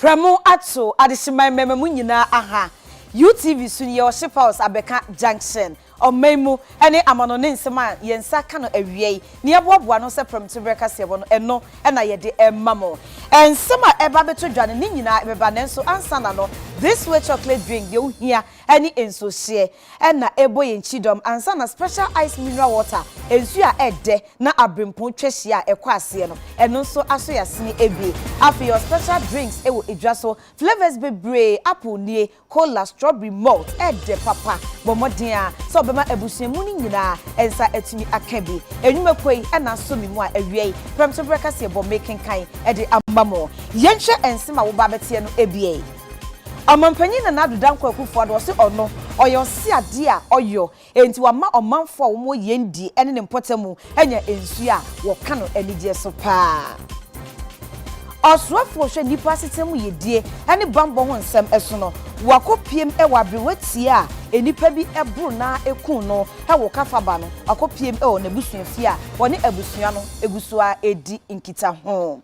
Premo ato adishima mememu nyina aha UTV suni ye Ship House Abeka Junction Omemu ene amanone nsema yensa ka no awie ne aboaboa no se premte breka se bo no eno na ye de emamo ensema eba beto dwane ne nyina ebeba ne nso ansana no this way chocolate drink ye ohia ene enso hye na ebo ye nchidom ansana special ice mineral water ensu a ede na abrempon twehye a ekwa ase no eno nso aso yasene ebie Afia special drinks ewo edwaso flavors bebre apple nie cola strawberry malt ede papa bomoden a so bema ebusuemu ni nyina ensa etumi akabi enwumakoi na so mi mu a awie premto breka se bo making kan ede amamo yenhwe ensema wo ba betie no ebie amampanyin na nadodan kwakufo ado se ono oyose ade a oyo enti wama omanfo a wo mo yendi ene ne mpotemu enya ensu a wo ka no anigye so pa Oswafo hwe nipa sitemu yedie ene bambo ho nsem eso no wakopiem wabriwatie a enipa bi ebru na ekun no wo kafaba no akopiem na busuafie a woni abusua no egusua edi nkita ho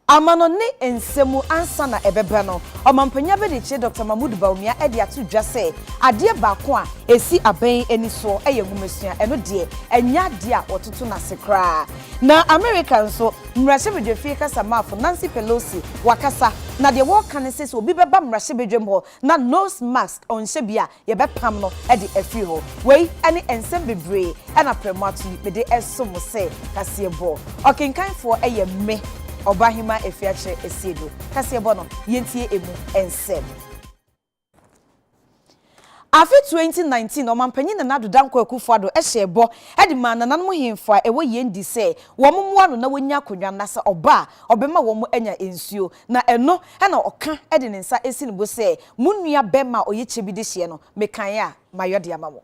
amano ne ensemu ansa na ebebe no omampanya be de che Dr. Mahmoud Baumia edi atu dwase ade baako a esi aban eni so eyegumesua eno de enya de a ototo na sekra na American so mrashe bedwefie kasa mafo Nancy Pelosi wakasa na de wo kan se so obi beba mrashe bedwem ho na nose mask onhye bia ye bepam no edi afiri ho wei ene ensem bebre na prematu mede esom se kasebo okenkanfo me Obahima Efiache Asiedu kase bono yentie emu ensem Afi 2019 omampanyin na nadodan kwakufo ado ehye edi ma nananum hemfo ewo yendi se wo momwa no na wonya konwa na se oba obema wo mo anya ensuo na eno na oka edi ne nsa esi ne bo se munua bema oyeche bi de hye no mekan a mayode amamo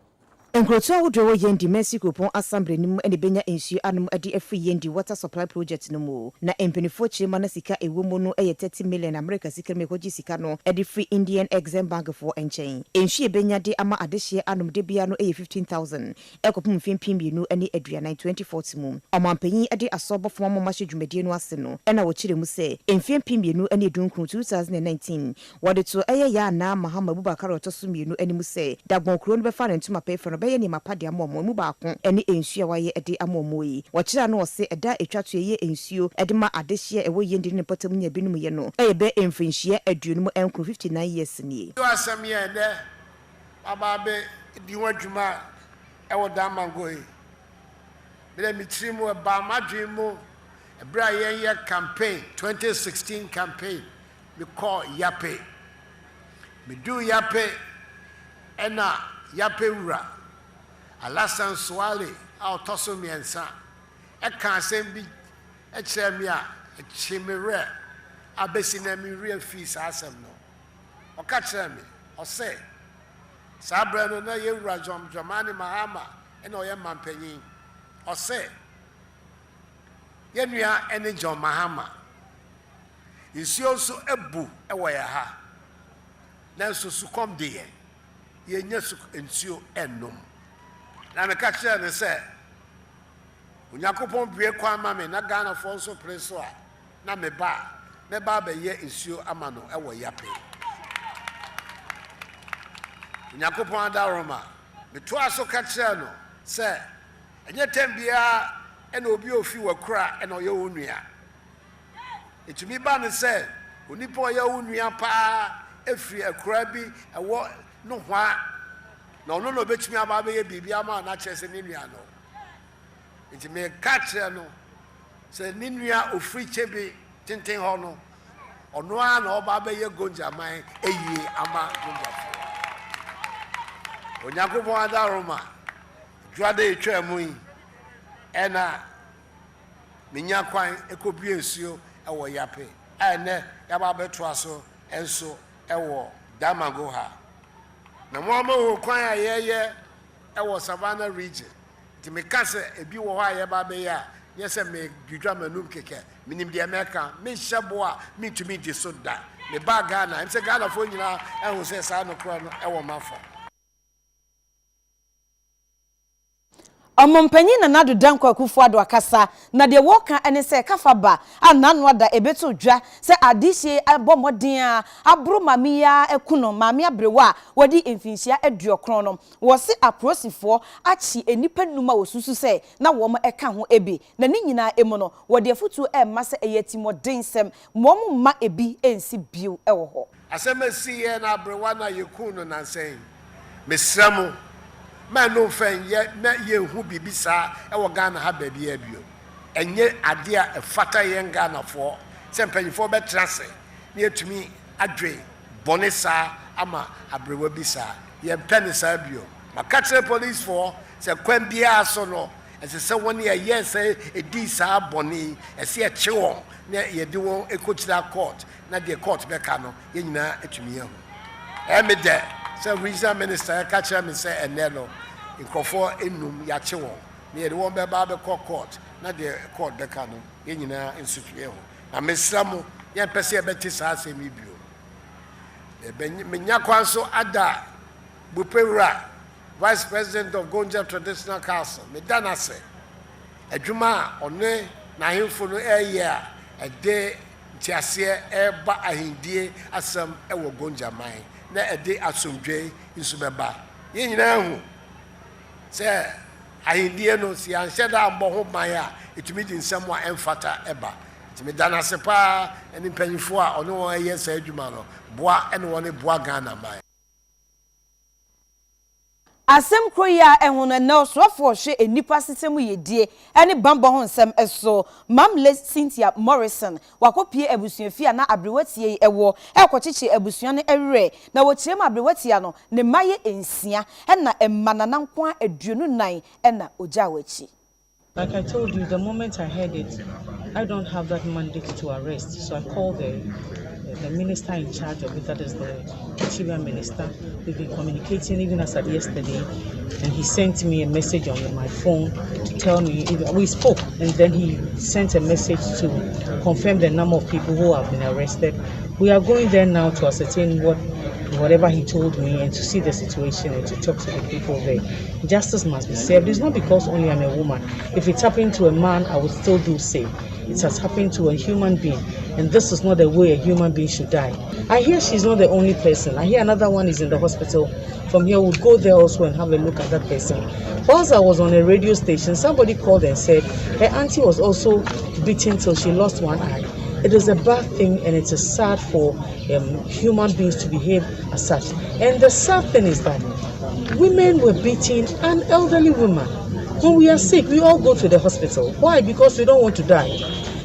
Nkrotu awodwo yendi Mexico pon assembly nim ene benya ensuo anum ade afi yendi water supply project no mu na empenifo chima na sika ewo mu no 30 million America sika mekoji sika no ade free Indian Exim Bank for enchain ensuo benya de ama adehye anum de bia no 15000 ekopum fimpim bienu ene aduana 2040 mu amampanyin ade asobofo mama hwedwumade no ase no ena wo kire mu se emfimpim bienu ene dunkru 2019 wade to ya na MAHAMA Abubakar otoso mienu ene mu se dagbon kro no be fa ntuma pe beye ni mapade amomo mu baako ene ensuo waye ede amomo yi wakira no se eda etwato ye ensuo ede ma adehye ewo yendi ne potam nya binum ye no ebe emfinhye aduonum enko 59 years ni yo asam ye de ababe di wadwuma ewo damango yi bele mitrimu ba madwemu ebra ye campaign 2016 campaign we call yape me do yape ena yape ura alasan swale a otoso miensa e kan asem bi e kire mi a chimere abesi na mi real fees asem no o ka kire mi o se sabra no na ye ura jomani MAHAMA e na o ye mampanyin o se ye nua ene John MAHAMA isio so ebu e wo ya ha na so su kom de ye nya su ensio ennom na me ka kire ne se Unyakopon bie kwa mame na Ghana fo so preso a na me ba be ye ensio amano e wo yape Unyakopon adaroma me to aso ka kire no se enye tembia e na obi ofi wakura e na oye onua etumi ba ne se onipa oye onua pa efri akura bi ewo no hwa na ono no betumi aba be ye bibia ma na kyerese ne nua no nti me catch no se ne nua ofri chebe tenten ho no ono a na oba be ye gonja man eyie ama gonja fo Onyankopon adaroma dwade etwa mu yi ena menya kwan ekobie nsuo ewo yape ene yaba beto aso enso ewo damago ha na mo ho kwan ayeye ewo SAVANNAH region ti me kase ebi wo ho ayeba be ya yese me dwudwa manum keke minim de America me hyebo a me tumi di so da me ba Ghana em se Ghana fo nyina ehu se sa no kro no ewo mafo Omompanyin na nado danko akufo ado akasa na de woka ene se kafa ba anano ada ebeto dwa se adihye abomodin a abro mamia ekuno mamia brewa wadi emfinhia aduokron no wo se aprosifo achi enipa numa wosusu se na wo eka ho ebi na ni nyina emu no wode afutu emma se eyatimodin sem mom ma ebi ensi biu ewo ho asemesi ye na brewa na yekuno na sen mesramu man no fen ye hu bibisa e wo Ghana ha ba bia bio enye ade a efata ye Ghana fo se mpanyifo be trase na etumi adwe bonesa ama abrewa bisa ye penisa bio makatre police for se kwan bia so no se woni ye say edi sa boni se e chewo na ye de won ekochira court na de court be ka no ye nyina etumi ye ho Midday so regional minister catch me say enelo nkofo enum ya chewo na ye de won be ba be court na de court be ka no ye nyina nsutue ho na mesramu ye pese ye beti sa asemi bio menya kwanso ada bupewura Vice President of Gonja Traditional Council, Medana se, adwuma one na hemfo no eye ede tiase eba ahindie asem ewo Gonja man na ede asomdwe nsubeba. Ye nyina hu se ahindie no si anhye da ambo ho man a etumi di nsem a emfata eba. Medana se pa eni mpanyifo a ono won eye se adwuma no boa ene won boa Ghana man. Asem kroya ehunu na osofo hwe enipa sisemu yedie ene bambo ho nsem eso mamle Cynthia Morrison wakopie abusuafia na abrewatie ewo ekwochiche abusua ne ewre na wochirem abrewatia no ne maye ensia ena emmanana nko aduonu nan ena ojawachi. Like I told you, the moment I heard it, I don't have that mandate to arrest. So I called the minister in charge of it, that is the Chief Minister. We've been communicating even as at yesterday, and he sent me a message on my phone to tell me, we spoke, and then he sent a message to confirm the number of people who have been arrested. We are going there now to ascertain whatever he told me and to see the situation and to talk to the people there. Justice must be served. It's not because only I'm a woman. If it's happened to a man, I would still do same. It has happened to a human being, and this is not the way a human being should die. I hear she's not the only person. I hear another one is in the hospital. From here, we'll go there also and have a look at that person. Whilst I was on a radio station, somebody called and said her auntie was also beaten till she lost one eye. It is a bad thing, and it is sad for human beings to behave as such. And the sad thing is that women were beating an elderly woman. When we are sick, we all go to the hospital. Why? Because we don't want to die.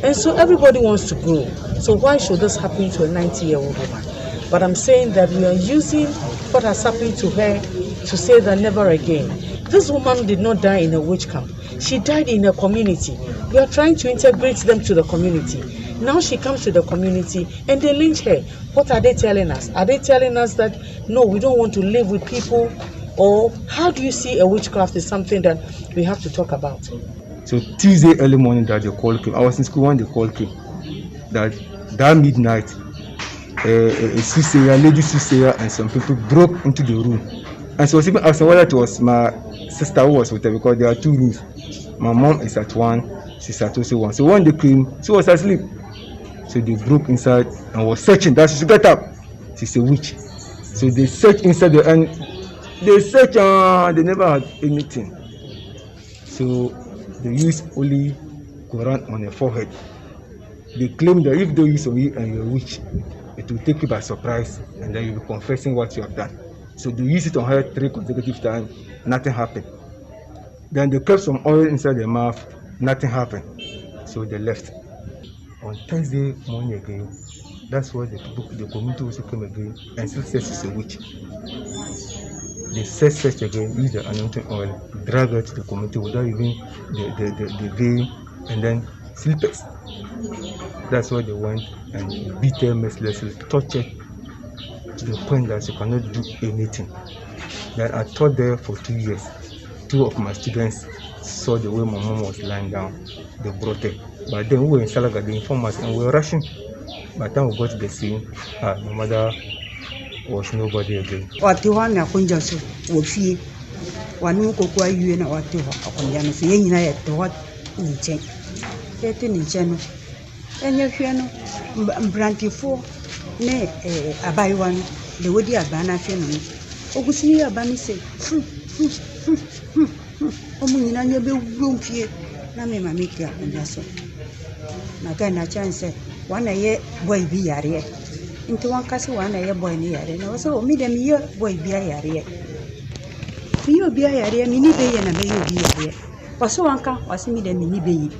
And so everybody wants to grow. So why should this happen to a 90-year-old woman? But I'm saying that we are using what has happened to her to say that never again. This woman did not die in a witch camp. She died in a community. We are trying to integrate them to the community. Now she comes to the community and they lynch her. What are they telling us? Are they telling us that, no, we don't want to live with people? Or how do you see a witchcraft is something that we have to talk about? So Tuesday early morning that the call came. I was in school when the call came. That midnight, a soothsayer, lady soothsayer, and some people broke into the room. And so I was even asking whether it was my sister who was with her, because there are two rooms. My mom is at one, she's at also one. So when they came, she was asleep. So they broke inside and was searching. That she should get up. She's a witch. So they searched inside the and they searched. They never had anything. So they used only Quran on her forehead. They claim that if they use on you and you're a witch, it will take you by surprise, and then you'll be confessing what you have done. So they used it on her 3 consecutive times. Nothing happened. Then they kept some oil inside their mouth. Nothing happened. So they left. On Thursday morning again, that's why the community also came again and still says it's a witch. They searched again, used the anointing oil, drag her to the community without even the veil, and then slippers. That's why they went and beat her mercilessly, tortured to the point that she cannot do anything. Then I taught there for 2 years. 2 of my students saw the way my mom was lying down. They brought her. But then we were in Salaga, they informed us, and we were rushing. By the time we got to the scene, my mother was nobody again. wanu koko awie na wate ho akonya no so yenyina ye to ho nchen yete nchen no enye hwe no mbrantifo ne abaiwa no de wodi abana hwe no ogusini abani se omu nyina nya be wumfie na me mamika ndaso na kana chance wana ye boy bi yare into wan kasi wana ye boy ni yare na so mi de mi ye boy bi yare mi yo bi yare mi ni be ye na me yo bi yare waso wanka wasi mi de mi ni be yi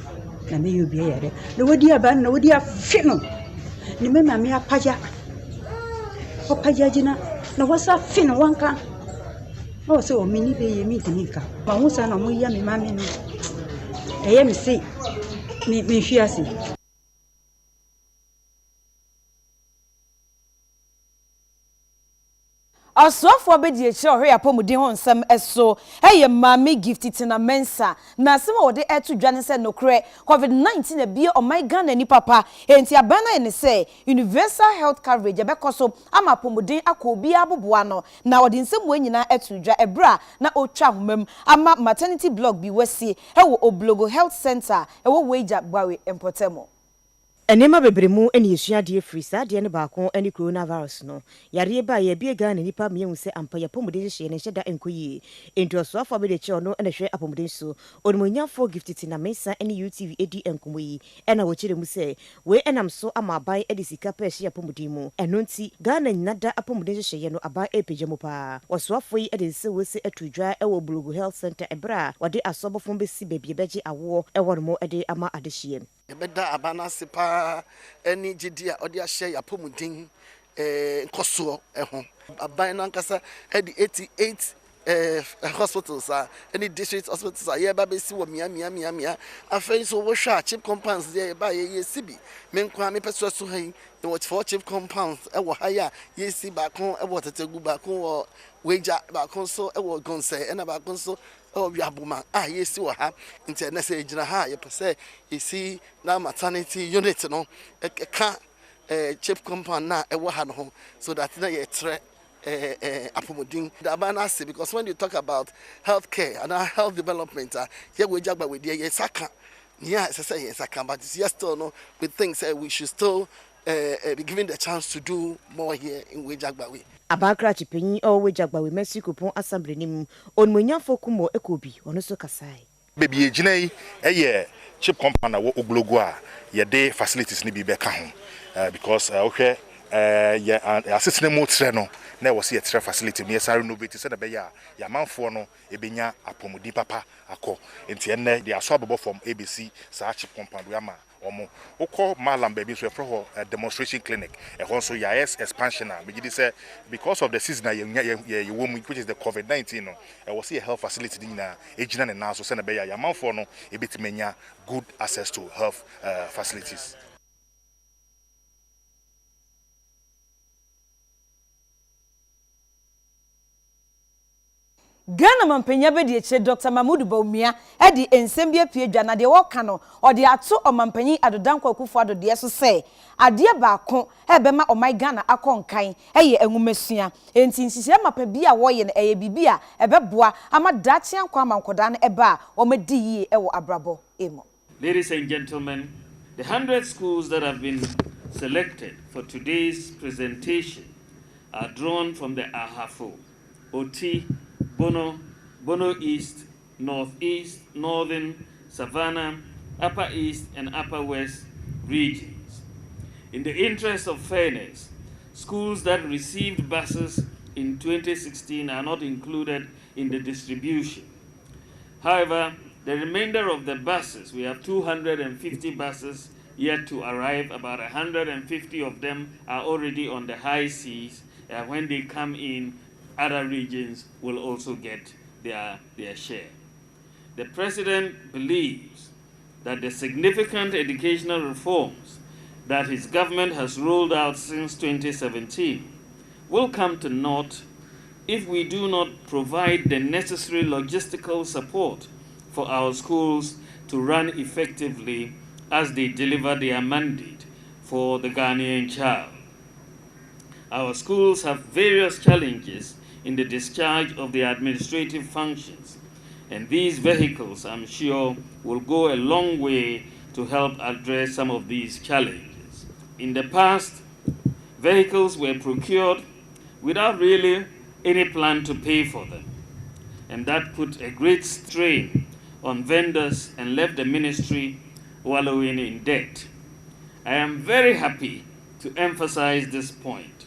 na me yo bi yare na wodi aban na wodi afino ni me mami apaja opaja jina na wasa fino wanka o so mi ni be ye mi tinika ma husa na mu ya mi mami no eye mi se mi hwiase Asofo be di echi ohwe apomuden ho nsem eso eye mami gift tina mensa na asem wo de etu dwane se nokre covid-19 na bie oman Ghana ni papa enti abana ne se universal health coverage abekoso ama apomuden akobi aboboa no na odi nsem wo nyina etu dwa ebra na otwa homam ama maternity block bi wasi ewo oblogo health center ewo weja gbawe empotemo. Enema bebremu eni yesuade frisa de ne baako eni coronavirus no yare ba ye bie Ghana nipa mienu se ampa ya pomuden hye ne hyeda enkoyi ento so afọ be de che no ena hwe apomuden so onimonyafo gift na mesa eni UTV edi enkoyi ena wo kire mu se we enam so ama abai edi sika pa hye apomuden mu eno nti Ghana nyinada apomuden hye no abai epejemu pa oso afọ yi edi se we se atudwa ewo Bulugu Health Center ebra wode asobofo be si bebie beje awo ewo no ede ama adehye Ebeda abana sipa eni jidia odi ahye yapomudin nkoso ho aban nankasa edi 88 hospitals any district hospitals ye ba be si wo mia afei so wo hwa chip compounds ye ba ye sibi menkwa me peso so han the what for chip compounds e wo haya ye si ba kon e wo tetegu ba kon wo weja ba kon so e wo gonse e na ba kon so oh wiabuma yes wo ha nti na se gina ha ye pese isi na maternity unit no ka chip compound na e wo ha no so that na ye tre apomodin the abana say because when you talk about healthcare and health development here we jagba with ye saka yeah say yes saka but yes still no we think say we should still be given the chance to do more here in Wejagbawe. Abakra chipenyi o Wejagbawe Mexico pon assembly nim onmonyafo kumo ekobi ono so kasai. Baby ejinai eye chip compound na wo oglogo a ye de facilities ni bi be ka ho because okay ya assistant mo tre no na wo se tre facility me sare no beti se na be ya manfo no ebenya apomodi papa akọ enti enne they aso abobo from ABC sa chip compound we ama omo ukọ malam baby so for demonstration clinic also yes expansion na be say because of the season ye wom which is the COVID-19 no was a health facility na ejina na so se na be ya manfo no ebetimenya good access to health facilities. Ghana mampenya be de eche Dr. Mahmoud Baumia e di ensembia pie dwa na de wo ka no o de ato o mampanyi adodankwa akufo adode so se ade baako e be ma o my Ghana akonkan e ye enwumesua enti nsihye mapa bi a wo ye no e ye bibia e be boa ama dachi ankwa amankoda no e ba o medi yi e wo abrabo emo. Ladies and gentlemen, the 100 schools that have been selected for today's presentation are drawn from the Ahafo, Oti, Bono East, Northeast, Northern, Savannah, Upper East, and Upper West regions. In the interest of fairness, schools that received buses in 2016 are not included in the distribution. However, the remainder of the buses, we have 250 buses yet to arrive. About 150 of them are already on the high seas. When they come in, other regions will also get their share. The President believes that the significant educational reforms that his government has rolled out since 2017 will come to naught if we do not provide the necessary logistical support for our schools to run effectively as they deliver their mandate for the Ghanaian child. Our schools have various challenges in the discharge of their administrative functions. And these vehicles, I'm sure, will go a long way to help address some of these challenges. In the past, vehicles were procured without really any plan to pay for them. And that put a great strain on vendors and left the ministry wallowing in debt. I am very happy to emphasize this point,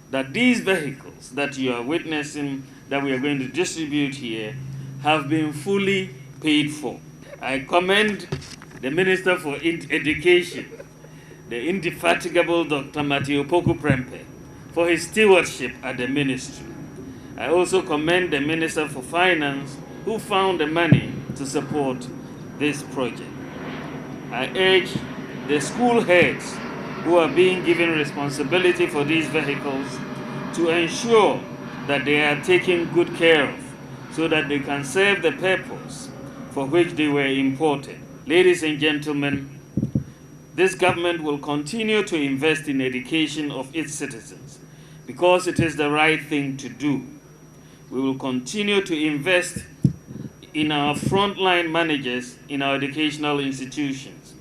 that these vehicles that you are witnessing, that we are going to distribute here, have been fully paid for. I commend the Minister for Education, the indefatigable Dr. Matthew Poku Prempe, for his stewardship at the ministry. I also commend the Minister for Finance, who found the money to support this project. I urge the school heads who are being given responsibility for these vehicles to ensure that they are taken good care of so that they can serve the purpose for which they were imported. Ladies and gentlemen, this government will continue to invest in education of its citizens because it is the right thing to do. We will continue to invest in our frontline managers in our educational institutions.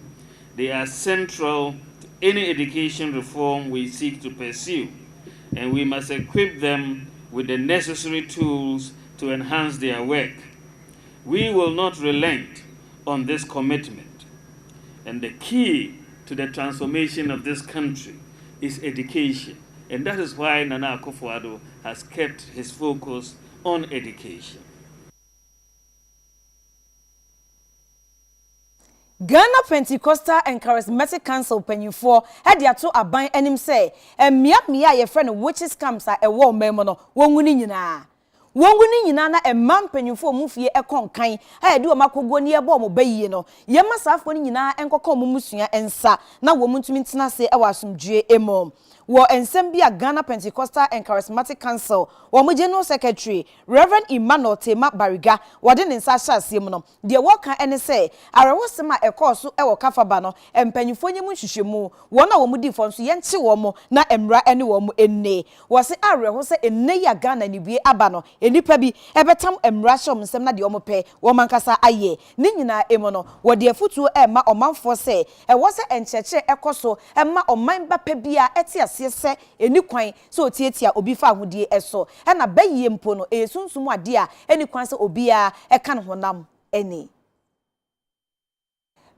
They are central to any education reform we seek to pursue, and we must equip them with the necessary tools to enhance their work. We will not relent on this commitment, and the key to the transformation of this country is education, and that is why Nana Akufo-Addo has kept his focus on education. Ghana Pentecostal and Charismatic Council panyinfo had ya to aban anim say emia ye friend witches camps a ewo memo no wonwuni nyina na emam panyinfo mufie ekonkan ha de o makogo ne ebo mo bayi no ye masafo ni nyina enkokon mo musua ensa na wo muntumi ntena se e wasomdue emo wo ensem bia Ghana Pentecostal and Charismatic Council wo mo General Secretary Reverend Emmanuel Tema Bariga wode ne nsa hya asem no de wo kan ene se arewosema ekoso e wo kafaba no empanyifo nyemu hwehwemu wo na wo mu di fo so ye nche wo mo na emra ene wo mo enne wo se areho se enne ya Ghana ni bie aba no enipa bi ebetam emra shom nsem na de wo mo pe wo mankasa aye ni nyina emo no wo de afutuo e ma omanfo se e wo se encheche ekoso e ma oman ba pe bia eti se eni kwan so otietia obi fa ahodie eso na bayie mpo no esunsum ade a eni kwan se obi a eka ne honam eni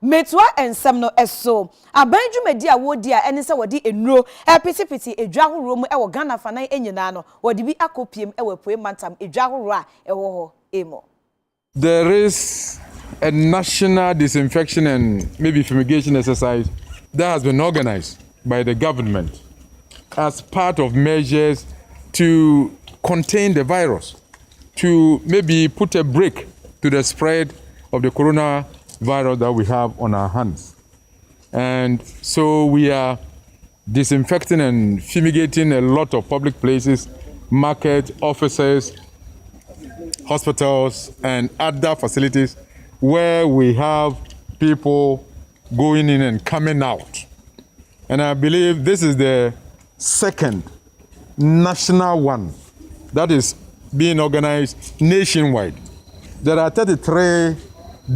metua ensem no eso abanjumadi a wodi a eni se wodi enuro pitipiti edwa horo mu e wo Ghana fanan enyina no wodi bi akopiem e wepue mantam edwa horo a e wo ho emo. There is a national disinfection and maybe fumigation exercise that has been organized by the government as part of measures to contain the virus, to maybe put a break to the spread of the coronavirus that we have on our hands. And so we are disinfecting and fumigating a lot of public places, markets, offices, hospitals, and other facilities where we have people going in and coming out. And I believe this is the second national one that is being organized nationwide. There are 33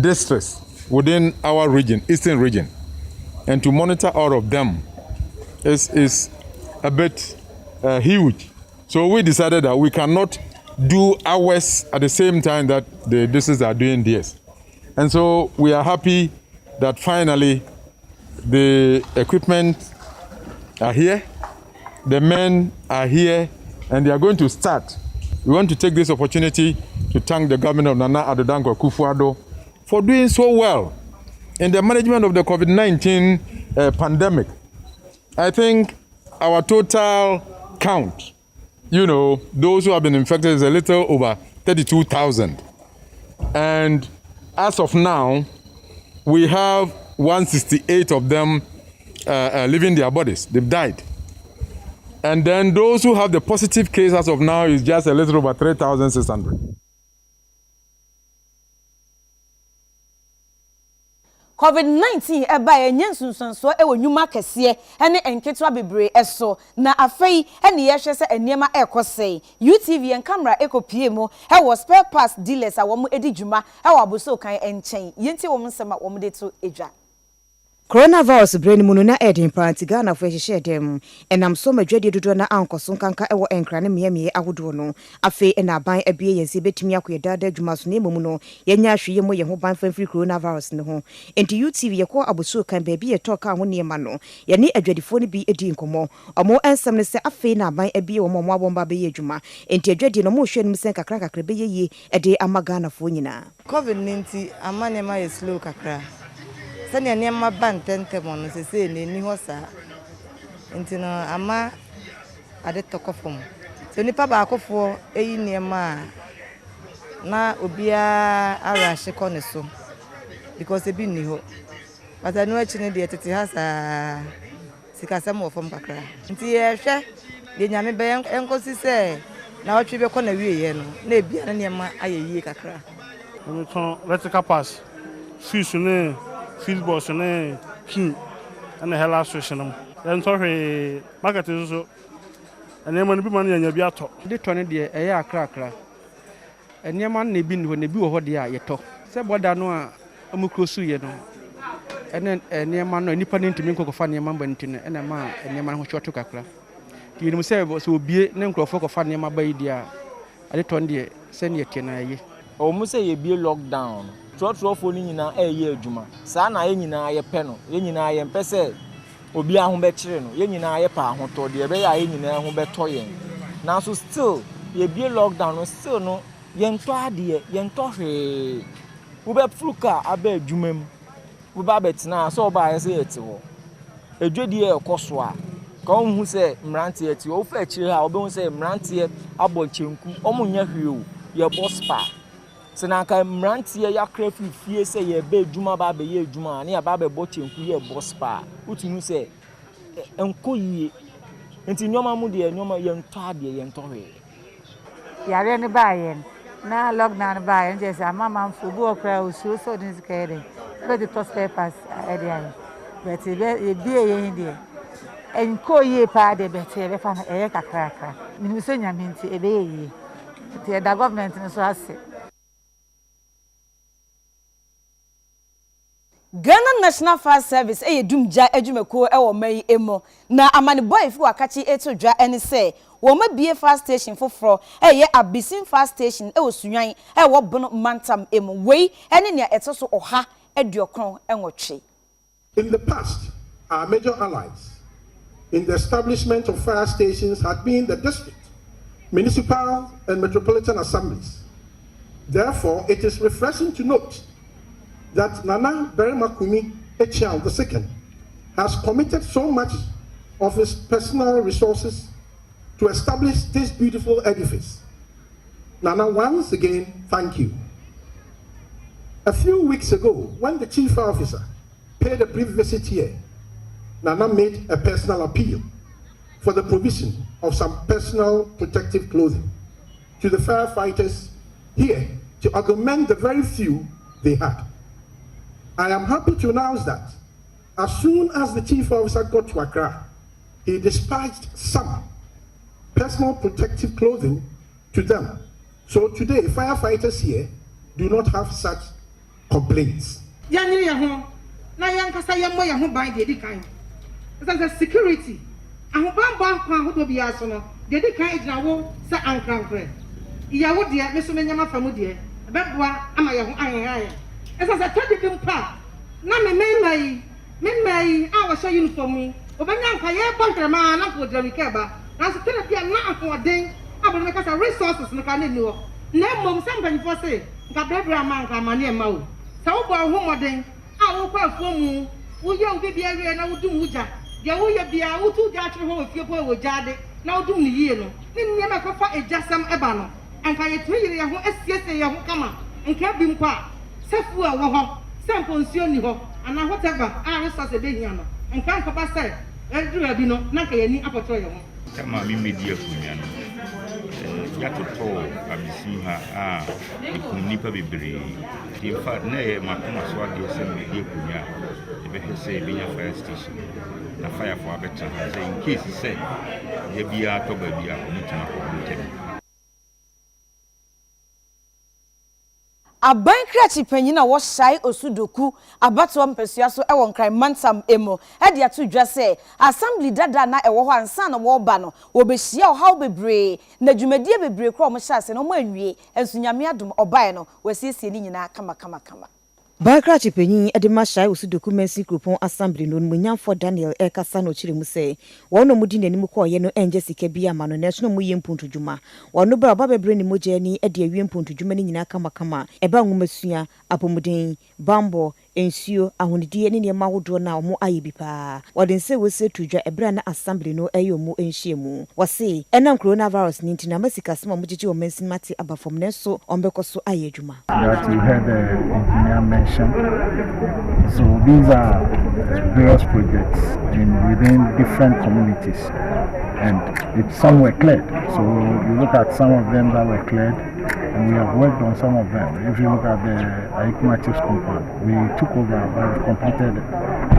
districts within our region, Eastern region, and to monitor all of them is a bit huge. So we decided that we cannot do ours at the same time that the districts are doing theirs. And so we are happy that finally the equipment are here, the men are here, and they are going to start. We want to take this opportunity to thank the government of Nana Addo Dankwa Akufo-Addo for doing so well in the management of the COVID-19 pandemic. I think our total count, those who have been infected is a little over 32,000. And as of now, we have 168 of them leaving their bodies. They've died. And then those who have the positive case as of now is just a little over 3,600. COVID-19 eba enye nsunsunso ewo nyuma kese ene enketwa bebre eso na afei ene ye hwese eniema ekosei UTV en camera ekopie mu ewo spare parts dealers awom edi dwuma ewo aboso kan enchen yenti wo nsema wo de to edwa Coronavirus brain munu na edin party Ghana for hye dem enam so madwade dodo na ankoso kanka ewo enkrane meyemeye agodo no afi na aban abie yense betumi akoyedada adwuma so na emu no yenya ahweye mo ye ho ban famfiri coronavirus ne ho enti UTV yekọ aboso kan baabi ye talk ho niema no ye ne adwadefo ne bi edi nkomo omo ensem ne se afi na aban abie wo mo abomba be ye adwuma enti adwade no mo hwe nim sen kakra be ye ye ede ama Ghana fo nyina COVID-19 amane ma ye slow kakra sani aniema bantente mono sese ne ni hosa enti no ama ade tokofom so nipa ba akofo eyi niema na obia arashe kone so because ebi ni ho but anu achi ne de tete hasa sikasem ofom kakra enti ye hwe de nyame be enkosi se na otwe be kona wieye no na ebia na niema ayeye kakra we ton vertical pass fish ne field boss ne king and the hell association then sorry market is so and then bi man nya bi ato de to ne de eye akra enema na bi ne bi wo ho de a yeto se boda no a amukrosu ye no ene enema no nipa ne ntimi nkokofa ne mamba ntine ene ma enema ho hwoto kakra ti ni se obie ne nkrofo kofa ne maba yi a ade to ne se ne yeke na ye o mu se ye bie lockdown trotro ni nyina eye adwuma saa na ye nyina ye pɛ no ye nyina ye mpɛ obi ahụ be kire no ye nyina ye pa ahotɔ de be ya ye nyina ho be tɔ yen na so still ye bie lockdown no still no ye ntɔ ade ye ntɔ hwe wo be fluka aba adwuma mu wo ba betina so ba ye se yete ho edwedi ye ekoso a ka wo hu se mrante ati wo fa kire ha wo be hu se mrante abɔ chenku omo nya hwe o ye boss pa senaka mrantie ya krafi fie se ye be djuma ba be ye djuma na ya ba be bo chenku ye boss pa utunu se enkoyie enti nyoma mu de nyoma ye ntɔ ade ye ntɔ hwe yare ne ba ye na lockdown ba ye je sa mama mfu bu okra usu so din skere be the toss papers ade ayi but be bie ye ndi enkoyie pa de be te be fa na e kakra ni so nyame nti e be ye ti da government no so ase Ghana National Fire Service dumja adwumako e wo mai emo na amane boy fi wakachi eto dwa ene se wo ma bie fire station foforo ye Abisin fire station wo sunwan wo bono mantam emo wei ene ne etoso oha aduokron enwotwe. In the past, our major allies in the establishment of fire stations had been the district, municipal and metropolitan assemblies. Therefore, it is refreshing to note that Nana Berimakumi Echial II has committed so much of his personal resources to establish this beautiful edifice. Nana, once again, thank you. A few weeks ago, when the chief officer paid a brief visit here, Nana made a personal appeal for the provision of some personal protective clothing to the firefighters here to augment the very few they had. I am happy to announce that as soon as the chief officer got to Accra, he dispatched some personal protective clothing to them. So today, firefighters here do not have such complaints. Security. As I told you, pa, na me mai, I was so uniform me. Obanyanka ye bunker man, na ko drum keba. Na so tell you na for den, abo make us resources no kan ni wo. Na mom somebody for say, nka bebra man ka mane ma wo. Sa wo bo ho moden, a wo kwa fo mu, wo ye obi bia we na wo dum wuja. Dia wo ye bia wo tu dia kire ho fie po wo jade, na wo dum ni yie no. Ni nyema ko fa ejasam eba no. Anka ye tuyire ye ho asiese ye ho kama. Nka bi mpa sefu a wo ho sempo nsuo ni ho ana whatever a resource be hia no nka nkopa say edura bi no na ka yani apotro ye ho kama mi media funya no yatoto abisi ha nipa bebree in fact na makoma so ade se me kunya ebe hese binya fire station na fire for abeta say in case say ye bia to ba bia omutuma ko mutemi Abankrachi panyina wo hyai osudoku abato mpesua so ewon kran mantam emo e de ato dwa se assembly dada na ewo ho ansa na wo ba no wo behia how bebre na dwumadie bebre kro mo hyase no mo anwie ensunyame adom obae no wasiesie ni nyina kama Bankrachi penyin edema shai usudoku mensi kupon assembly no munyamfo Daniel Ekasa no chire mu se wono mudi nanim ko ye no enje sika bia ma no national mu yempuntu dwuma wono bra babebre ni moje ni ede awiempuntu dwuma ni nyina kama eba nwumasua apomuden bambo ensuo ahonidie ne niema hodo na omo ayebi pa wode nse wese tudwa ebra na assembly no eyo mu enhiemu wose enam coronavirus ni ntina masika sema mugigi o mensi mate abafom ne so ombekoso ayedwuma that you heard the engineer mention. So these are various projects within different communities, and some were cleared. So you look at some of them that were cleared, and we have worked on some of them. If you look at the Akyere Chiefs compound, we took over, we completed it.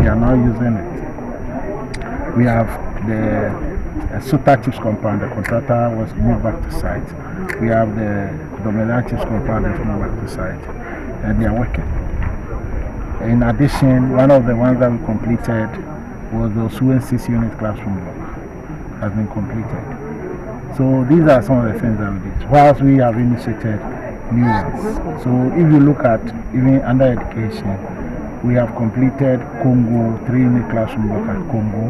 We are now using it. We have the Suta Chiefs compound, the contractor was moved back to site. We have the Domela Chiefs compound that's moved back to site, and they are working. In addition, one of the ones that we completed was the Suwen 6 unit classroom block has been completed. So these are some of the things that we did. Whilst we have initiated new ones. So if you look at even under education, we have completed Congo 3 unit classroom block at Congo.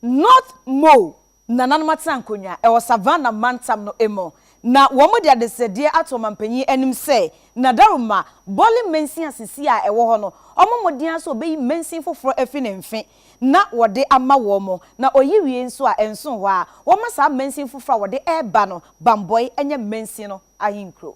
North Mo nananmata nkonya e was Savannah mantam no emo na womo de adesedie atomampanyi anim se na daruma boli mensin asisi a ewo ho no omomodian so obeyi mensin foforo afi ne mfe na wode ama womo na oyiwie nso a enso ho a woma sa mensin foforo wode eba no bamboy enye mensin no ahinkro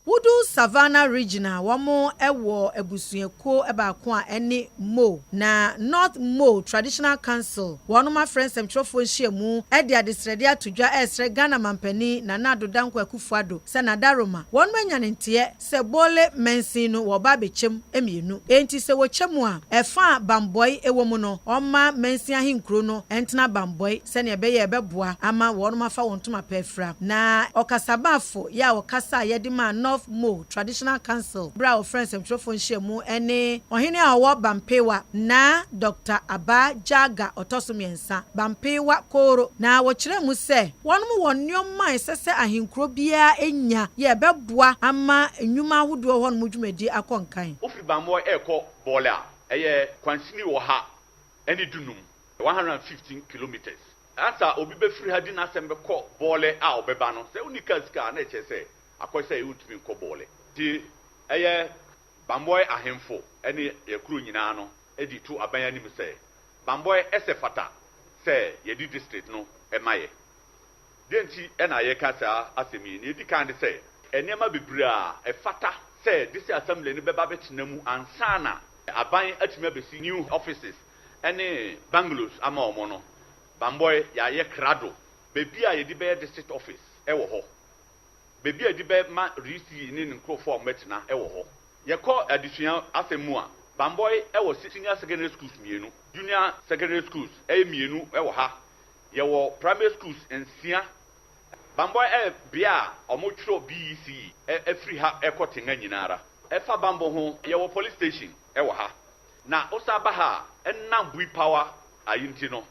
Wudu Savannah Regional wamo ewo ebusueko ebako a ene Mo na North Mo Traditional Council wonoma friends semtrofo nhyiemu e de adesrede atodwa esre Ghana mampani na nadodanko akufuado se na daroma wonma nyanentie se bole mensin no wo ba bechem emienu enti se wo chemu a efa bamboy ewomu no oma mensin ahinkro no entena bamboy se ne ebeye ebeboa ama wonoma fa wontoma pefra na okasabafo ya okasa yedima North Mo Traditional Council bra friends semtrofo nhyiemu ene ohene awo bampewa na Dr. Aba Jaga otosomiensa bampewa koro na wo kire mu se wonum wonnyoma esese ahinkro bia enya ye beboa ama enwuma ahodo ho no mudwumadi akonkan ofri bambo eko bola eye kwansini wo ha ene dunum 115 kilometers asa obi be free hadi na sembe ko bole a obeba no se unika ska na echese akwese utumi ko bole ti eye bamboy ahemfo ene yakuru nyina no edi tu abanya nim se bamboy esefata se yedi district no emaye denti ena ye kasa asemi ni edi kan se enema bebra efata se this assembly ni beba betenamu ansana aban atumi abesi new offices ene bungalows ama omo no bamboy ya ye krado bebi a yedi be district office ewo ho bebi adi be ma risi ni nkrofo metina ewo ho yekọ adisua asemu a bamboy ewo senior secondary schools mienu junior secondary schools mienu ewo ha yewo primary schools ensia bamboy bia omotro BEC free ha ekotenga nyinara efa bambo ho yewo police station ewo ha na osaba ha enam bui power ayinti no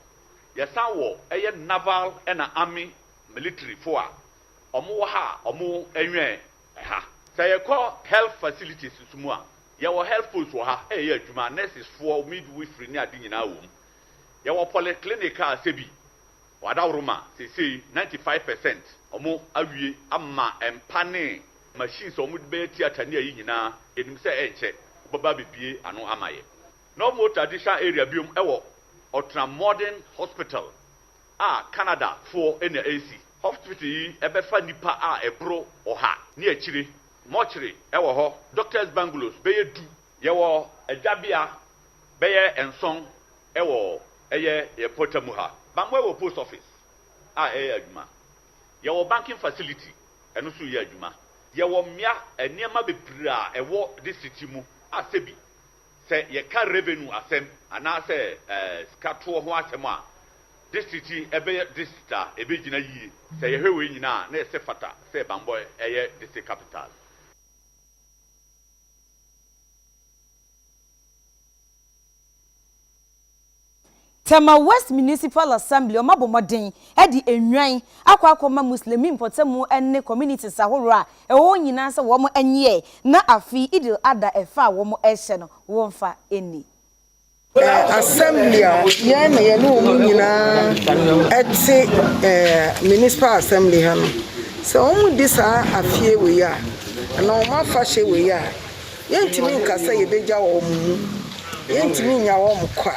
yesanwo eye naval na army military for omo ha omo enwe ha say call health facilities sumu a ye wo health posts wo ha ye adwuma nurses for midwifery ni ade nyina wo ye wo polyclinic a sebi wadawroma say 95% omo awie amma empane machines omo be theater ni ayi nyina enim say enche baba bibie ano amaye no more traditional area biom ewo ultra modern hospital Canada for NAC hospital yi ebefa nipa a ebro oha ni akire mortuary ewo ho doctors bungalows beye du yewo adwabia beye enson ewo eye ye potamu ha bambɔ wɔ post office a ɛyɛ adwuma yɛwɔ banking facility ɛno nso yɛ adwuma yɛwɔ mmea nneɛma bebree a ɛwɔ district mu asɛ bi sɛ yɛka revenue asɛm anaasɛ sikatoɔ ho asɛm a district ɛbɛyɛ district a ɛbɛgyina yie sɛ yɛhwɛ wei nyinaa na ɛsɛ fata sɛ bambɔ ɛyɛ district capital. Tema West Municipal Assembly omabomodin e di enwan akwa Muslim importemu enne communities ahoro a ewo nyina se wo mo enye na afi idil ada efa wo mo ehye no wo mfa eni assembly ya na ye no mu nyina eti municipal assembly ha no se o mu disa afie we ya na o ma fa hye we ya yentimi nkasa ye beja wo mu yentimi nya wo mu kwa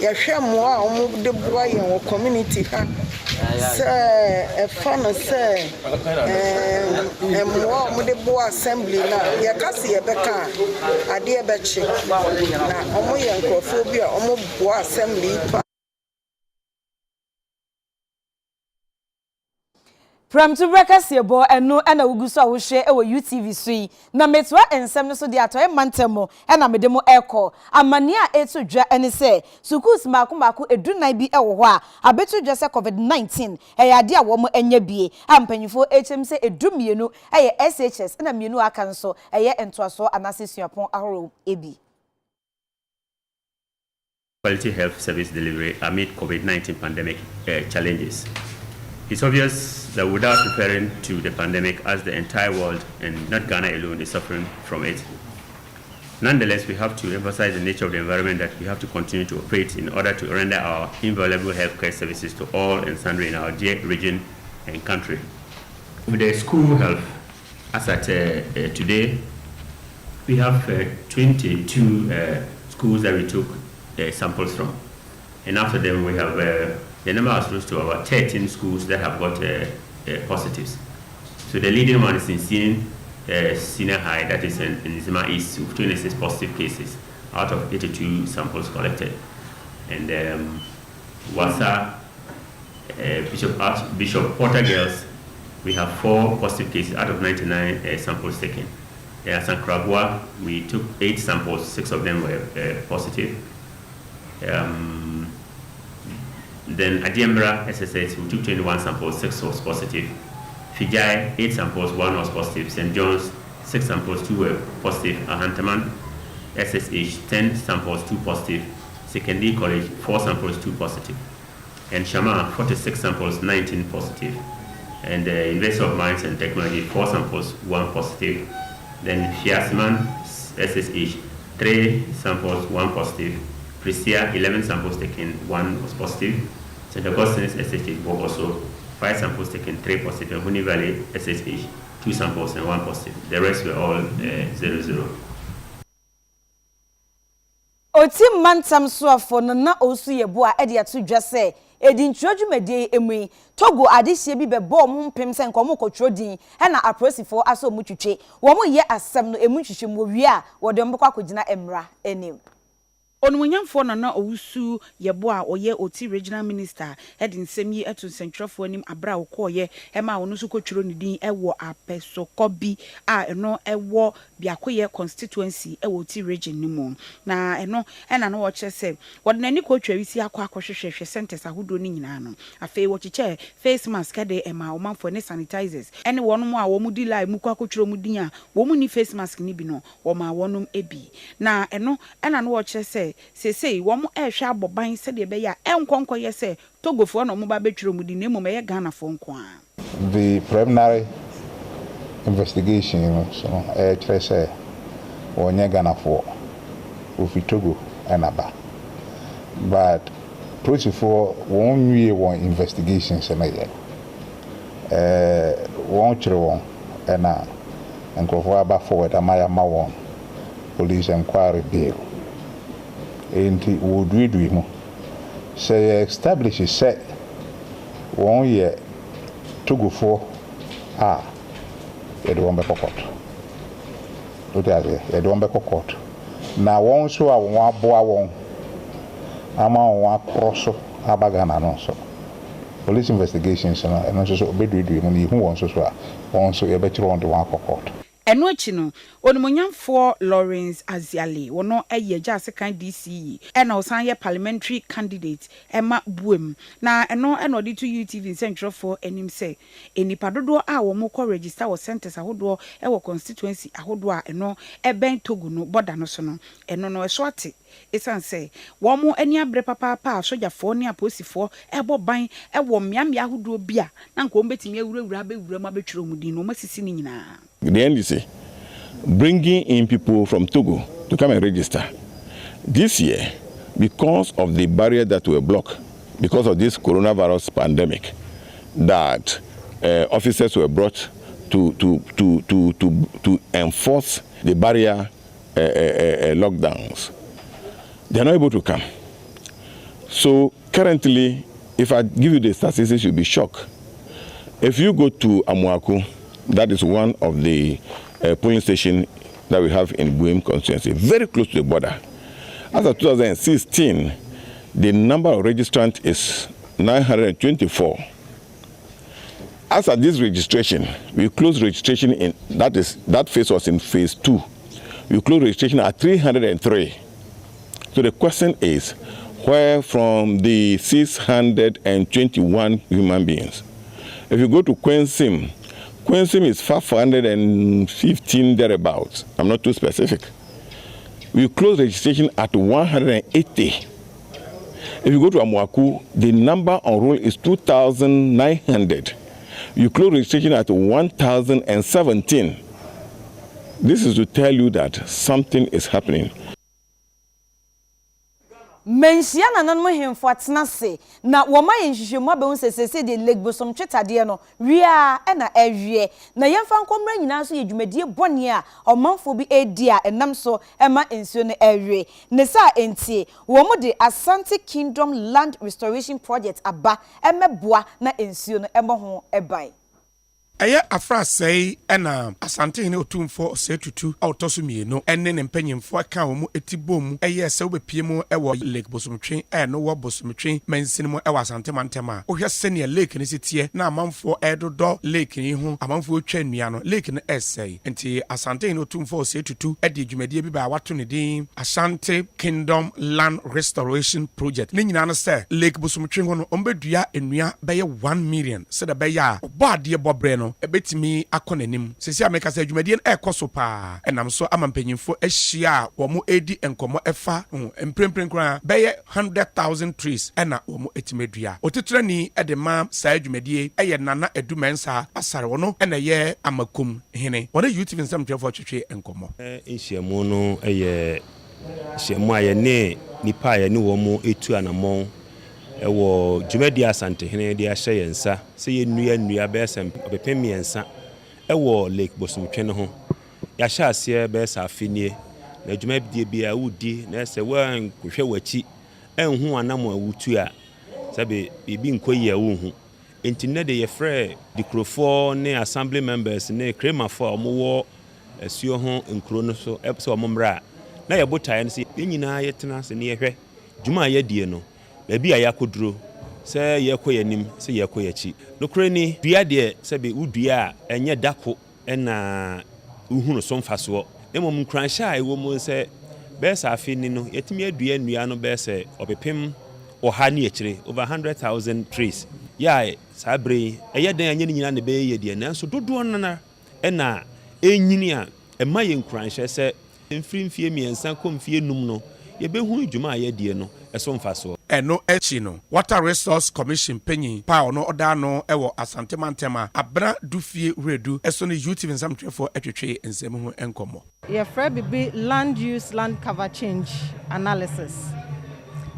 yahwe moa omo de boa ye wo community ha se e fa no se moa omo de boa assembly na ye kase ye beka ade e beche na omo ye nkrofo bi a omo boa assembly pa From to breakers yebo eno na wuguso a wo hwe e wo UTV so yi na metwa ensem no so de atoy mantemo e na medemo eko amane a etu dwa ene se schools mako edunan bi e wo ho a abetu dwa se COVID-19 e ya de a wo mo anya bie ampanyifo HM se edumienu e ye SHS na mienu aka nso e ye entoaso anase suapon ahoro ebi quality health service delivery amid COVID-19 pandemic challenges. It's obvious that without referring to the pandemic as the entire world and not Ghana alone is suffering from it, nonetheless, we have to emphasize the nature of the environment that we have to continue to operate in order to render our invaluable healthcare services to all and sundry in our dear region and country. With the school health, as at today, we have 22 schools that we took samples from. And after them, we have the number has rose to about 13 schools that have got positives. So the leading one is in Senior High, that is in Zima East, with 26 positive cases out of 82 samples collected. And Wasa, Bishop Porter Girls, we have 4 positive cases out of 99 samples taken. San Kragwa, we took 8 samples, 6 of them were positive. Then Adiembra SSS, we took 21 samples, 6 was positive. Fijai, 8 samples, 1 was positive. St. John's, 6 samples, 2 were positive. Ahantaman, SSH, 10 samples, 2 positive. Secondary College, 4 samples, 2 positive. And Shama, 46 samples, 19 positive. And the University of Mines and Technology, 4 samples, 1 positive. Then Fiasman, SSH, 3 samples, 1 positive. Pristia, 11 samples taken, 1 was positive. St. Augustine's SSH, also 5 samples taken, 3 positive. And Huni Valley SSH, 2 samples and 1 positive. The rest were all 0-0. Oti mantam suafo no na osu yebo a ede ato dwa se edi ntrodwu medie emu Togo adehye bi bebo mo mpem se nkomo kotrodin e na aprosifo aso mu twetwe wo mo ye asem no emu twetwe mo wi a wo de mbekwa kogina emra enim Onwanyamfo na owusu yebo a oye oti regional minister edin semi etu sentrofo anim abra okoye ema wonu su kotwero ne din ewo apesokobi a eno ewo biakoye constituency ewo oti region nimu na eno ena no wo kyese wode nani kotwa wisi akwa centers ahodo ni nyina no afei wo kyeche face mask de ema omanfo ne sanitizers ene wonu mu a wo mu di lie mu kwa kotwero mu din a wo mu ni face mask ni bi no wo ma wonum ebi na eno ena no wo kyese sesei wo mo ehwe aboban se de be ya enkonko ye se togofo no mo ba betwero mu di nemu me ye Ghana fo nko a the preliminary investigation so say wonya Ghana fo ofi Togo anaba but police for won nwie won investigations na ye won chiro won na nkofo aba forward amaya ma won police inquiry bill enti wodwedwe mu say establish say won ye Togofo e do won be kokot do dey e do won be kokot na won so a won aboa won ama won akroso abagana no so police investigations no and so obedwe no ni hu won so a won so ye be kire won de wan court. Eno achi no onimonyamfo Lawrence Aziale wono eye gya second DCE ena osan ye parliamentary candidate ema buem na eno de to UTV central for enim say enipa dodo a wo mo ko register wo centers ahodo e wo constituency ahodo a eno eben Togo no border no so no eno no eso ate esan say wo mo ani abre papa sojafo ne aposifo ebo ban e wo miamia ahodo bia na nko mbetimi awurawura bewura ma betwiro mu din no masisi ni nyina. The NDC bringing in people from Togo to come and register. This year, because of the barrier that were blocked, because of this coronavirus pandemic, that officers were brought to enforce the barrier lockdowns. They are not able to come. So currently, if I give you the statistics, you'll be shocked. If you go to Amuaku, that is one of the polling stations that we have in Buem constituency, very close to the border. As of 2016, the number of registrants is 924. As of this registration, we closed registration in that phase was in phase 2. We closed registration at 303. So the question is, where from the 621 human beings? If you go to Kwensim is 515 thereabouts. I'm not too specific. We close registration at 180. If you go to Amuaku, the number on roll is 2,900. You close registration at 1,017. This is to tell you that something is happening. Mensia na nanmo hemfo atena se na wo ma yenhwehwemu abehun sesese de legbosom twetade no wia na awie na yemfa nkomra nyina so yedwumadie bone a omanfo bi edi a enam so ema ensuo ne awie ne sa entie wo mo de Asante Kingdom Land Restoration Project aba emeboa na ensuo no emo eban. Aya afrasei ena Asante ne otumfo setutu autoso mienu enne ne mpanyimfo aka wo mu etibom eye se wobepie mu ewo Lake Bosomtwe no wo Bosomtwe mansin mu ewo Asante mantema ohwe sene lake ne sitie na amanfo edodo lake ni ho amanfo otwa nnua no lake ne essay enti Asante ne otumfo setutu edi adwumadie bi ba wato ne din Asante Kingdom Land Restoration Project ne nyina no se Lake Bosomtwe ho no ombedua nnua beye 1 million se da beye a obaade bobre no ebetimi akonanim sesi ameka se adwumadie ekoso pa enam so amampanyimfo ahia wo mo edi enkomo efa emprempren kra beye 100,000 trees ena wo mo etimedua otetrani edema sa adwumadie eye nana edumensa asare wono ena ye amakum hene wona youth nsam twefo twetwe enkomo nhyiamu no eye hyiamu aye ne nipa aye ne wo mo etu anamon ewo dwumadi Asante hene de ahye yensa se ye nnua besem obepemiensa ewo Lake Bosomtwe no ho ya hye ase besa afinie na dwumadi bia wudi na se wan kohwe wachi enhu anam awutu a sabe bibi nkoyi awuhu enti ne de ye frɛ dikrofo ne assembly members ne kremafo omowo asuo ho nkro no so epse omomra na ye botae no se nyina yetena se ne yehwɛ dwuma yedie no ebi ayakodro se yekoyanim se yekoyachi nokreni dua de se be udua enye dako na uhunu so mfaso emom nkranhya ewo mu se be sa afini no yetimi adua nnua no be se obepem oha ne ekire over 100,000 trees ya sabre eyeden anye nyina ne be yedie nanso dodo nana na enyini a emaye nkranhya se mfrimfie miensa komfie num no yebehu adwuma ayedie no eso mfaso eno echi no Water Resource Commission penyi pa ono oda no ewo Asante mantema abra dufie redu eso ne youth nsam twefo atwetwe nsem ho enkomo ye fra bibi land use land cover change analysis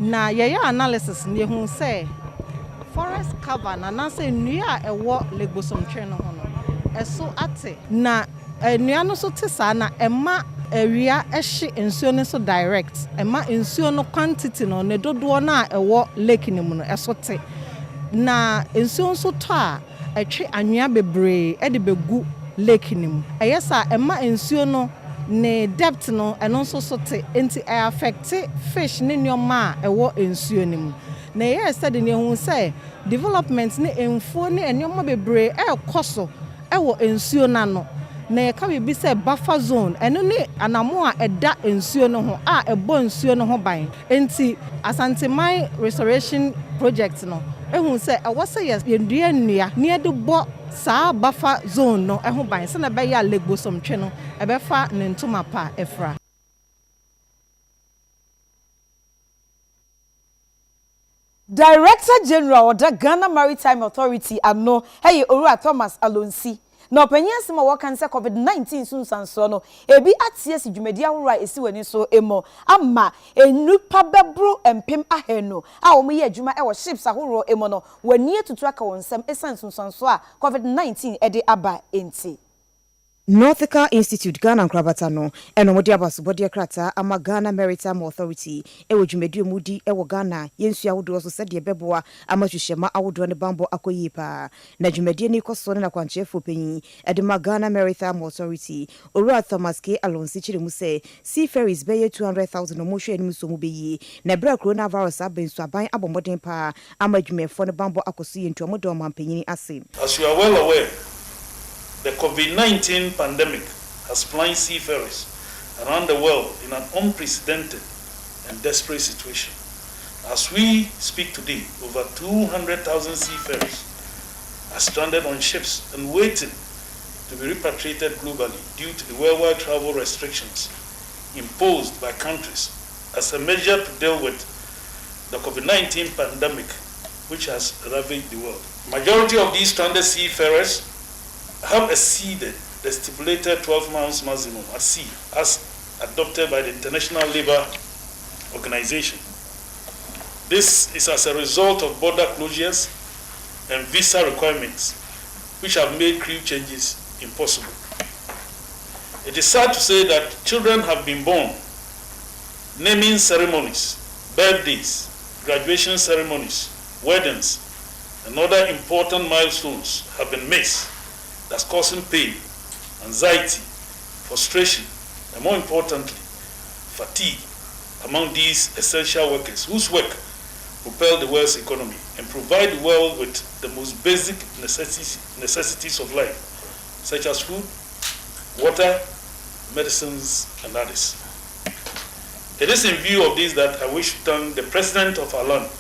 na ye analysis ne hu say forest cover na na say nnua ewo Lake Bosomtwe no ho no eso ate na nnua no so te sa na ema area ehye ensuo ne so direct ema ensuo no quantity no ne dodo na ewo lake ne mu no esote na ensuo so to a etwe anwea bebre e de begu lake ne mu eyesa ema ensuo no ne depth no eno so sote enti affect fish ne nyoma ewo ensuo ne mu na ye study ne hu say development ne emfo ne enoma bebre koso wo ensuo na no na ye ka be say buffer zone eno ne anamo a eda ensuo no ho a ebo ensuo no ho ban enti Asanteman restoration project no ehun say awose ye ndua nnua ne de bo saa buffer zone no ho ban se na be ya legbo somtwe no e be fa ne ntoma pa efra. Director General of the Ghana Maritime Authority ano hey Owura Thomas Alonsi na opanyin sema wakan se COVID-19 sunsanso no ebi atie si dwumadi ahora esi wani so emo ama enupa bebru empem ahenu a omo ye adwuma e wo ships ahoro emo no wani etutu aka wonsam esan sunsanso a COVID-19 ede aba enti Northika Institute Ghana Nkrabata no eno modi abasobode krata ama Ghana Maritime Authority ewo dwumadi mudi ewo Ghana yensu awodo so sede beboa ama hwehwema awodo ne bambo akoyipa na dwumadi ni koso na kwanchefo panyin edema Ghana Maritime Authority Owura Thomas K Alonsi chiremu se seafarers beye 200,000 no hwe anim so mu beyi na bra coronavirus abensu aban abomoden pa ama dwumefo ne bambo akoso yentu amodo mampanyin ase. As you are well aware, the COVID-19 pandemic has plunged seafarers around the world in an unprecedented and desperate situation. As we speak today, over 200,000 seafarers are stranded on ships and waiting to be repatriated globally due to the worldwide travel restrictions imposed by countries as a measure to deal with the COVID-19 pandemic which has ravaged the world. Majority of these stranded seafarers have exceeded the stipulated 12 months maximum at sea as adopted by the International Labour Organization. This is as a result of border closures and visa requirements which have made crew changes impossible. It is sad to say that children have been born, naming ceremonies, birthdays, graduation ceremonies, weddings, and other important milestones have been missed. That's causing pain, anxiety, frustration, and more importantly, fatigue among these essential workers whose work propel the world's economy and provide the world with the most basic necessities of life, such as food, water, medicines, and others. It is in view of this that I wish to thank the President of our land,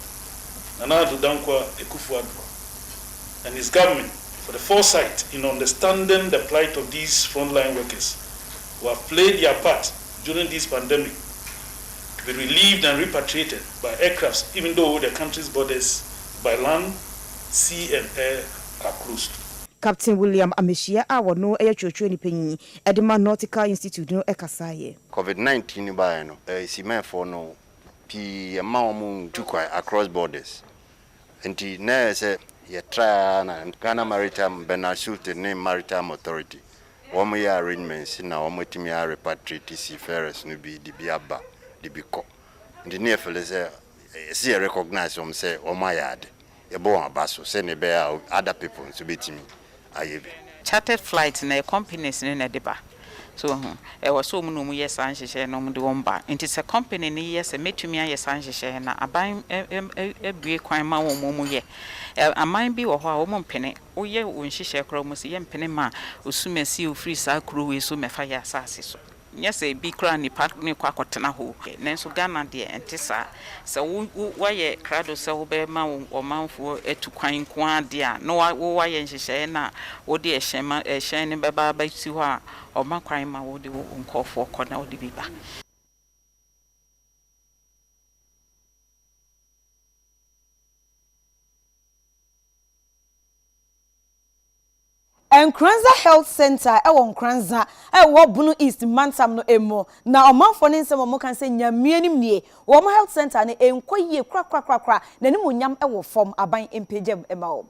Nana Addo Dankwa Akufo-Addo, and his government for the foresight in understanding the plight of these frontline workers who have played their part during this pandemic to be relieved and repatriated by aircrafts, even though the country's borders by land, sea, and air are closed. Captain William Ameshia awono eyechocho ni panyin edema Northika Institute no ekasaye. COVID-19 ba no isime for no pi ma omu tukwa across borders. Enti na se ye try na Ghana Maritime Benasute ne Maritime Authority. Womo ya arrangements na womo timi ya repatriate seafarers no bi di biaba di biko. Ndi ne fele se see recognize om say womo ya ade. E bo abaso se ne be other people so betimi ayebi. Chartered flights na companies ne na deba. So e was so mu yes anhyehyɛ no mu de womba. Nti se company ne yes metumi ayɛ sanhyehyɛ na aban ebue kwan ma wo mu ye. Aman bi wo ho a wo mu mpene wo ye wo nhyehyɛ kra mu se ye mpene ma osumasi ofiri sa kro we so mefa ya asase so. Yes bi kra ni part ni kwa kotena ho. Nenso Ghana de entisa se wo ye krado se wo be ma wo manfo etu kwan kwa de a no wo ye nhyehyɛ na wo de ehyen ne beba ba ti ho a Oma kwan ma wo de wo nkofo kona wo de biba. NKORANZA Health Center ewo NKORANZA ewo BONO East Mantam no emo na omanfo ne nsem mo kan se nyamie nim nie wo health center ne enkoyie kra na nim onyam ewo fom aban empagem ema wo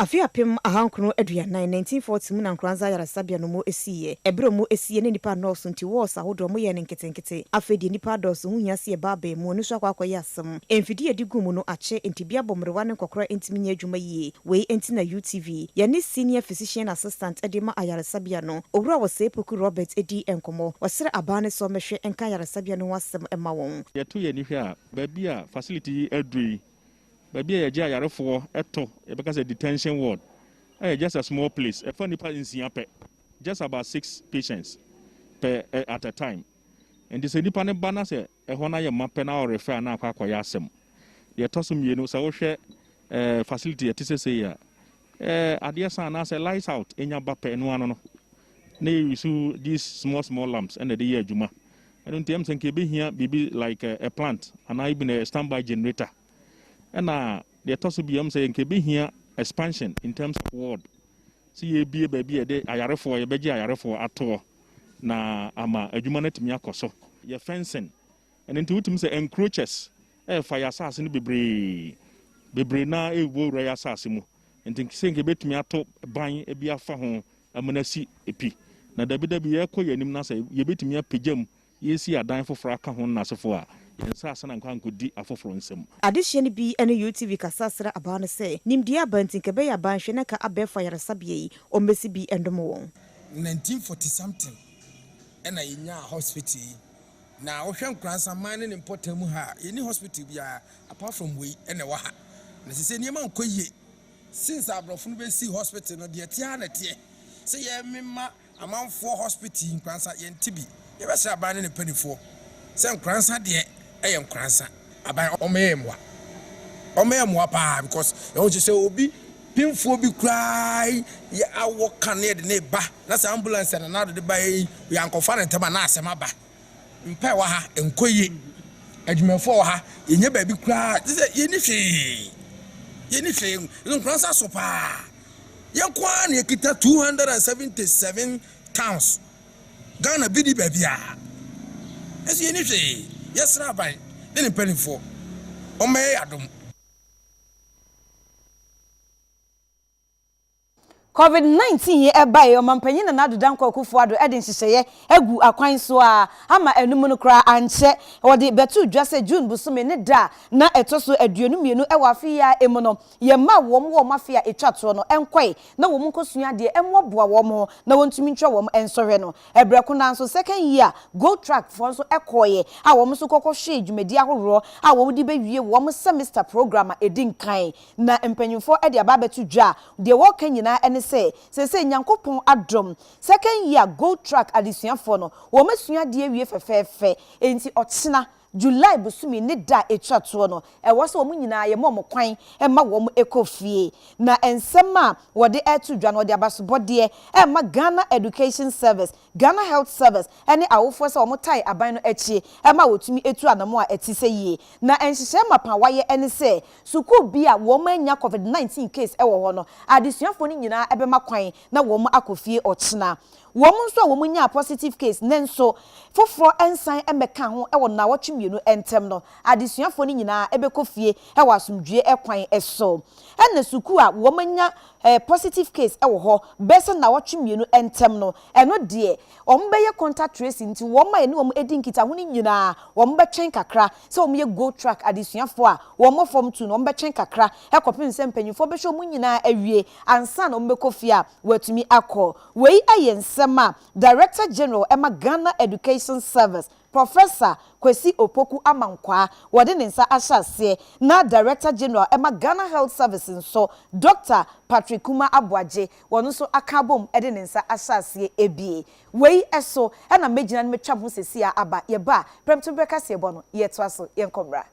Afia pem ahankro aduanan 1940 mu na NKORANZA yarasabia no mu esiye ebro mu esiye ne nipa nurse nti wos ahodo mu ye ne nketenkete afedi nipa dos hu hiase baabe mu no so akwakoye asem emfidi edigu mu no ache nti bia bomrewa ne kokoro entimi nya adwuma yie we enti na UTV ye ne senior physician assistant edema ayarasabia no owura wo sepuku Robert edi enkomo wasere abane so mehwe enka ayarasabia no wasem ema won ye to ye ni hwe a baabi a facility adui Baby, a jar for eto, because a detention ward. Just a small place. A funny part in Siape, just about 6 patients per at a time. And this independent banner say a honor map and our refer now quayasem. The Tosum Yeno Saoshe facility at TCC. Adia San as a lights out in your bape and one. Nay, so these small lamps and the year Juma. I don't think be here be like a plant, and I've been a standby generator. And the Tosubium saying can be here expansion in terms of ward. See ye be a baby a day, Akyere for a baby Akyere for at all. Na ama a humanity miakoso. Ye fencing. And into it say encroaches. Fire assassin be brave na a war assassin. And think saying a bit me at top buying a beer for home, a monasi a p. Na the bit be a coy and him say, ye bit me a pigeon, ye see a dime for fracka hon as for. Addition bi ene UTV kasasra abane se nimdia bantin kebe ya banhwe na ka abefa yaresabie o mesi bi endomo won 1940 something ena yinya hospital na wo hwe NKORANZA man ne important mu ha yeni hospital bia apart from we ene wa ha na se niam ankoye since abrofo no be see hospital no de tia na tie se ye mema amanfo hospital NKORANZA ye ntibi ye be sha ban ne panifo se NKORANZA de NKORANZA abai omemwa pa because you just say obi pinfo bi cry ya awo kane de ne ba na say ambulance na na de bai ya nkofa ne tema na asema ba mpa wa ha enkoye adwumefo ha yenye ba bi cry say ye ni hwe NKORANZA so pa yenkwa na ekita 277 towns Ghana bidi ba bia esi ye ni hwe yes, Rabbi. Then penny for. O may Adam. COVID-19 ye ebaye o mampanyin na nadodan kwakufuado edin hihye egu akwan so a ama enum no kra anche wode betu dwase June busome ne da na etoso aduonu mienu e wafia emu no ye ma wo mafia etwato no enkwai na wo nkosua de emwoboa wo na wontumi ntwa wo ensore no ebreko na so second year go track for so ekoye a wo so kokoshe adwumadi ahoro a wo de bewie wo semester program edin kan na empanyimfo e de aba betu dwa de wo kanyina ene say nyankopon adom second year go track adisuafo no wo masua de awie fefefe enti otsena July busumi ne da etwato no e wo so wo nyina ye mo kwan e ma wo ekofie na ensema wo de etu dwa no de abasobode e ma Ghana Education Service Ghana Health Service ene awofo se wo tai aban no echi e ma wotumi etu anamo a etise yie na enhihye mapa waye ene se suku bi a wo manya COVID-19 case e wo ho no adisuafo ni nyina ebe ma kwan na wo akofie otsena Woman so woman nya positive case nenso foforo ensan emeka ho e wona wotwemienu entem no adesuafo ni nyina ebekofie e wasomdwe ekwan eso enne suku a woman nya positive case e wo ho bese na wotwemienu entem no eno de ombeye contact tracing nti woma ene wom edinkita ho ni nyina wombetwen kakra se wom ye go track adesuafo a womo form 2 no wombetwen kakra e kopin se mpanyufo be hwe mu nyina awie ansa na wombekofie a watumi akọ wei ayense Director General Emma Ghana Education Service Professor Kwesi Opoku Amankwa wade nensa ashase na Director General Emma Ghana Health Services so Dr. Patrick Kuma Abuaje wono so akabom ede nensa ashase ebie wei eso na megina no metwa ho sesia aba ye ba premto breka se bono ye to aso ye nkomra